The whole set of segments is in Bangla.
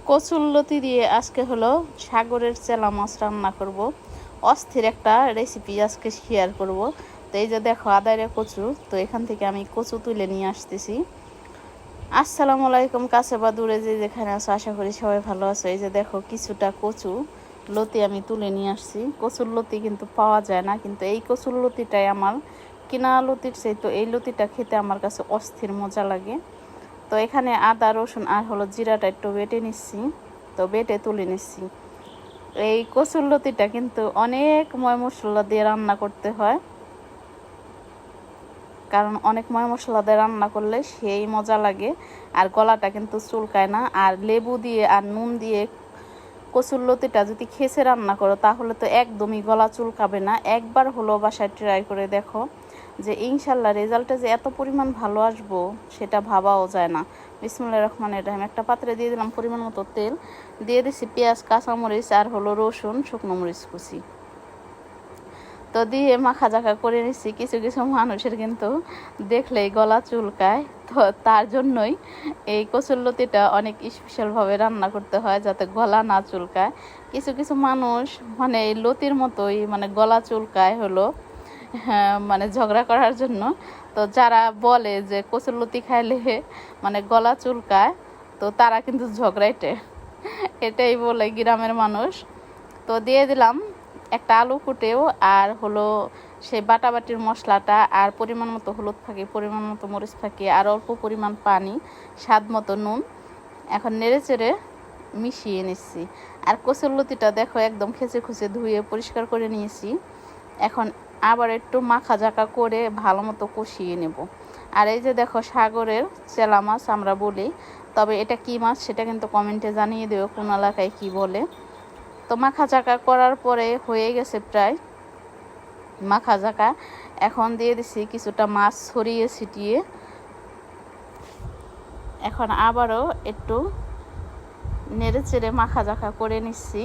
কচুরলতি দিয়ে আজকে হলো সাগরের চেলা মাছ রান্না করব। অস্থির একটা রেসিপি আজকে শেয়ার করব। তো এই যে দেখো আদারে কচু, তো এখান থেকে আমি কচু তুলে নিয়ে আসতেছি। আসসালামু আলাইকুম, কাছে বা দূরে যে যেখানে আছো, আশা করি সবাই ভালো আছো। এই যে দেখো কিছুটা কচু লতি আমি তুলে নিয়ে আসছি। কচুর লতি কিন্তু পাওয়া যায় না, কিন্তু এই কচুর লতিটাই আমার কিনা লতির চেয়ে তো এই লতিটা খেতে আমার কাছে অস্থির মজা লাগে। তো এখানে আদা রসুন আর হলো জিরাটা একটু বেটে নিচ্ছি, তো বেটে তুলে নিচ্ছি। এই কচুরলতিটা কিন্তু অনেক ময় মশলা দিয়ে রান্না করতে হয়, কারণ অনেক ময় মশলা দিয়ে রান্না করলে সেই মজা লাগে, আর গলাটা কিন্তু চুলকায় না। আর লেবু দিয়ে আর নুন দিয়ে কচুরলতিটা যদি খেসে রান্না করো তাহলে তো একদমই গলা চুলকাবে না। একবার হলো বাসায় ট্রাই করে দেখো, যে ইনশাল্লাহ রেজাল্টটা যে এত পরিমাণ ভালো আসবো সেটা ভাবাও যায় না। বিসমিল্লাহির রহমানির রহিম। একটা পাত্রে দিয়ে দিলাম পরিমাণ মতো তেল, দিয়ে দিচ্ছি পেঁয়াজ, কাঁচামরিচ আর হলো রসুন, শুকনো মরিচ কুচি। তো দিয়ে মাখা জাখা করে নিচ্ছি। কিছু কিছু মানুষের কিন্তু দেখলেই গলা চুলকায়, তো তার জন্যই এই কচুরলতিটা অনেক স্পেশালভাবে রান্না করতে হয় যাতে গলা না চুলকায়। কিছু কিছু মানুষ মানে এই লতির মতোই মানে গলা চুলকায় হলো, হ্যাঁ, মানে ঝগড়া করার জন্য। তো যারা বলে যে কচুরলতি খাইলে মানে গলা চুলকায়, তো তারা কিন্তু ঝগড়াইটে, এটাই বলে গ্রামের মানুষ। তো দিয়ে দিলাম একটা আলু কুটেও, আর হলো সেই বাটাবাটির মশলাটা, আর পরিমাণ মতো হলুদ ফাঁকি, পরিমাণ মতো মরিচ ফাঁকি, আর অল্প পরিমাণ পানি, স্বাদ মতো নুন। এখন নেড়ে চেড়ে মিশিয়ে নিচ্ছি। আর কচুরলতিটা দেখো একদম খেচে খুচে ধুয়ে পরিষ্কার করে নিয়েছি। এখন আবার একটু মাখা জাকা করে ভালো মতো কষিয়ে নেব। আর এই যে দেখো সাগরের চেলা মাছ আমরা বলি, তবে এটা কি মাছ সেটা কিন্তু কমেন্টে জানিয়ে দেবো কোন এলাকায় কি বলে। তো মাখা জাকা করার পরে হয়ে গেছে প্রায় মাখা জাকা। এখন দিয়ে দিছি কিছুটা মাছ ছড়িয়ে ছিটিয়ে। এখন আবারও একটু নেড়ে চেড়ে মাখা জাখা করে নিচ্ছি।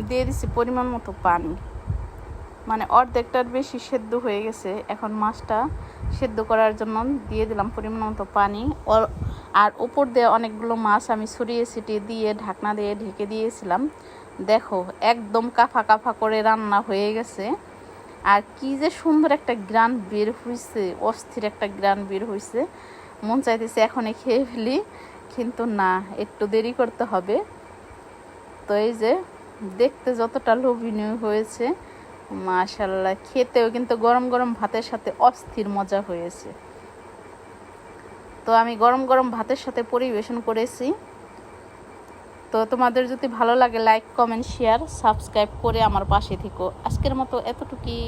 দিয়ে দিচ্ছি পরিমাণ মতো পানি, মানে অর্ধেকটার বেশি সেদ্ধ হয়ে গেছে। এখন মাছটা সেদ্ধ করার জন্য দিয়ে দিলাম পরিমাণ মতো পানি। আর উপর দিয়ে অনেকগুলো মাছ আমি ছড়িয়ে ছিটিয়ে দিয়ে ঢাকনা দিয়ে ঢেকে দিয়েছিলাম। দেখো একদম কাফা কাফা করে রান্না হয়ে গেছে। আর কি যে সুন্দর একটা গ্রান বের হয়েছে, অস্থির একটা গ্রান বের হয়েছে। মন চাইতেছে এখনই খেয়ে ফেলি, কিন্তু না, একটু দেরি করতে হবে। তো এই যে দেখতে যতটা লোভনীয় হয়েছে, মাশাআল্লাহ খেতেও কিন্তু গরম গরম ভাতের সাথে অস্থির মজা হয়েছে। তো আমি গরম গরম ভাতের সাথে পরিবেশন করেছি। তো তোমাদের যদি ভালো লাগে লাইক, কমেন্ট, শেয়ার, সাবস্ক্রাইব করে আমার পাশে থেকো। আজকের মতো এতটুকুই।